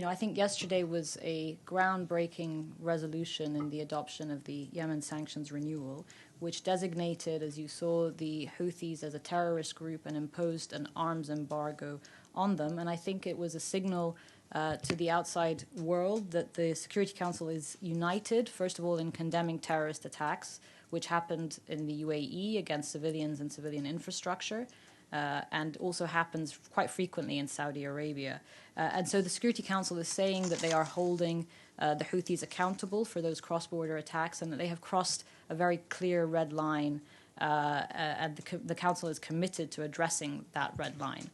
I think yesterday was a groundbreaking resolution in the adoption of the Yemen sanctions renewal, which designated, as you saw, the Houthis as a terrorist group and imposed an arms embargo on them. And I think it was a signal to the outside world that the Security Council is united, first of all, in condemning terrorist attacks, which happened in the UAE against civilians and civilian infrastructure, and also happens quite frequently in Saudi Arabia. And so the Security Council is saying that they are holding the Houthis accountable for those cross-border attacks and that they have crossed a very clear red line, and the Council is committed to addressing that red line.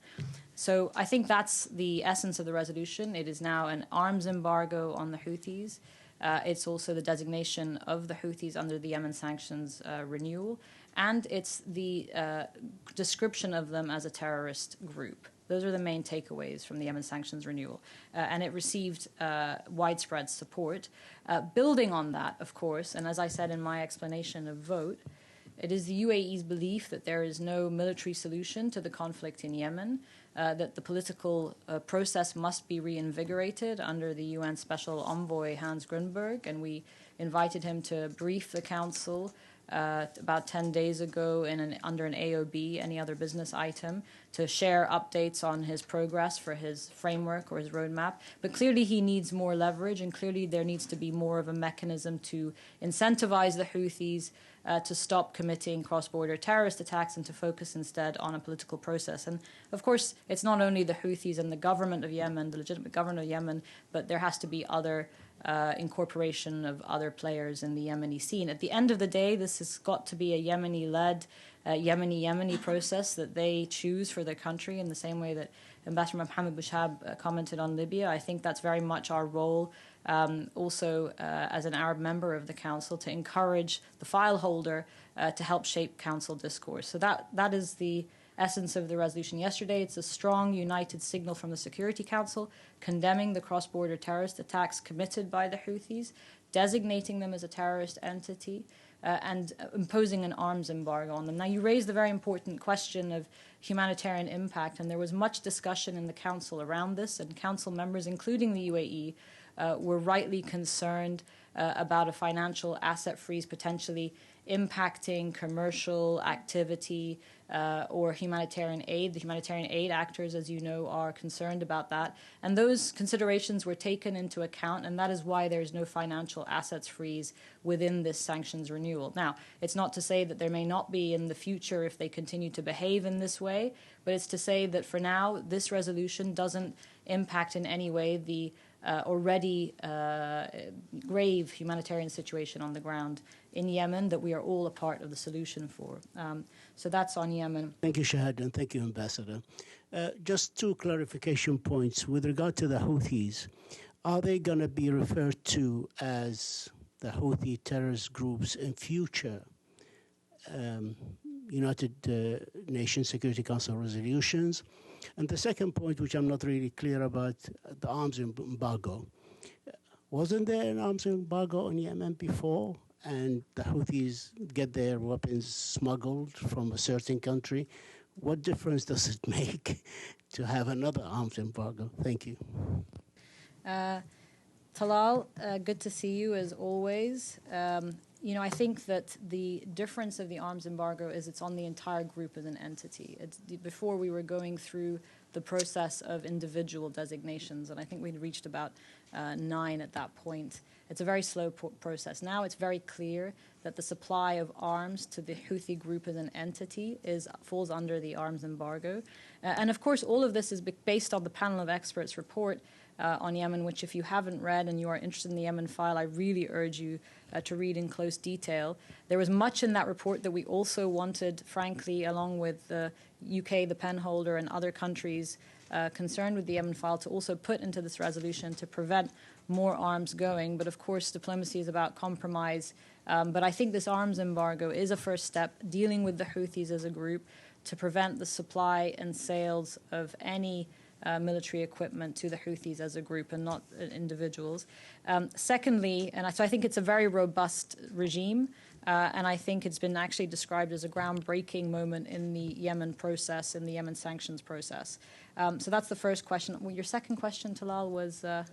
So I think that's the essence of the resolution. It is now an arms embargo on the Houthis. It's also the designation of the Houthis under the Yemen sanctions renewal, and it's the description of them as a terrorist group. Those are the main takeaways from the Yemen sanctions renewal, and it received widespread support. Building on that, of course, and as I said in my explanation of vote, it is the UAE's belief that there is no military solution to the conflict in Yemen, that the political process must be reinvigorated under the UN Special Envoy Hans Grunberg, and we invited him to brief the Council about 10 days ago under an AOB, any other business item, to share updates on his progress for his framework or his roadmap. But clearly he needs more leverage, and clearly there needs to be more of a mechanism to incentivize the Houthis to stop committing cross-border terrorist attacks and to focus instead on a political process. And of course, it's not only the Houthis and the government of Yemen, the legitimate government of Yemen, but there has to be other incorporation of other players in the Yemeni scene. At the end of the day, this has got to be a Yemeni-led, Yemeni process that they choose for their country, in the same way that Ambassador Mohammed Bouchab commented on Libya. I think that's very much our role, also as an Arab member of the Council, to encourage the file holder to help shape Council discourse. So that is the essence of the resolution yesterday. It's a strong, united signal from the Security Council condemning the cross-border terrorist attacks committed by the Houthis, designating them as a terrorist entity, and imposing an arms embargo on them. Now, you raised the very important question of humanitarian impact, and there was much discussion in the Council around this, and Council members, including the UAE, were rightly concerned about a financial asset freeze potentially impacting commercial activity or humanitarian aid. The humanitarian aid actors, as you know, are concerned about that. And those considerations were taken into account, and that is why there's no financial assets freeze within this sanctions renewal. Now, it's not to say that there may not be in the future if they continue to behave in this way, but it's to say that for now, this resolution doesn't impact in any way the already grave humanitarian situation on the ground in Yemen that we are all a part of the solution for. So that's on Yemen. Thank you, Shahad, and thank you, Ambassador. Just two clarification points. With regard to the Houthis, are they going to be referred to as the Houthi terrorist groups in future United Nations Security Council resolutions? And the second point, which I'm not really clear about, the arms embargo. Wasn't there an arms embargo on Yemen before, and the Houthis get their weapons smuggled from a certain country? What difference does it make to have another arms embargo? Thank you. Talal, good to see you as always. I think that the difference of the arms embargo is it's on the entire group as an entity. Before we were going through the process of individual designations, and I think we'd reached about 9 at that point. It's a very slow process. Now it's very clear that the supply of arms to the Houthi group as an entity falls under the arms embargo. And of course, all of this is based on the panel of experts report on Yemen, which if you haven't read and you are interested in the Yemen file, I really urge you to read in close detail. There was much in that report that we also wanted, frankly, along with the UK, the penholder, and other countries concerned with the Yemen file, to also put into this resolution to prevent more arms going. But of course, diplomacy is about compromise. But I think this arms embargo is a first step, dealing with the Houthis as a group, to prevent the supply and sales of any military equipment to the Houthis as a group and not individuals. Secondly, so I think it's a very robust regime. And I think it's been actually described as a groundbreaking moment in the Yemen process, in the Yemen sanctions process. So that's the first question. Well, your second question, Talal, was... Are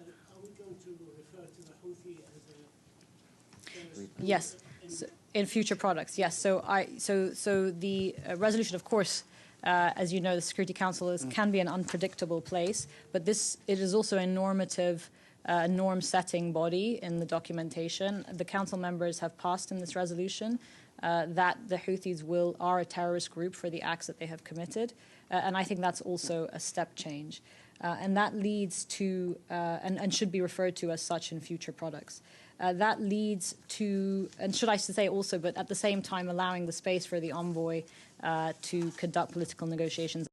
we going to refer to the Houthi as a... Yes, so in future products, yes. So the resolution, of course, as you know, the Security Council can be an unpredictable place, but it is also a normative, norm-setting body in the documentation. The Council members have passed in this resolution that the Houthis are a terrorist group for the acts that they have committed, and I think that's also a step change. And that leads to, and should be referred to as such in future products. That leads to, and should I say also, but at the same time allowing the space for the envoy to conduct political negotiations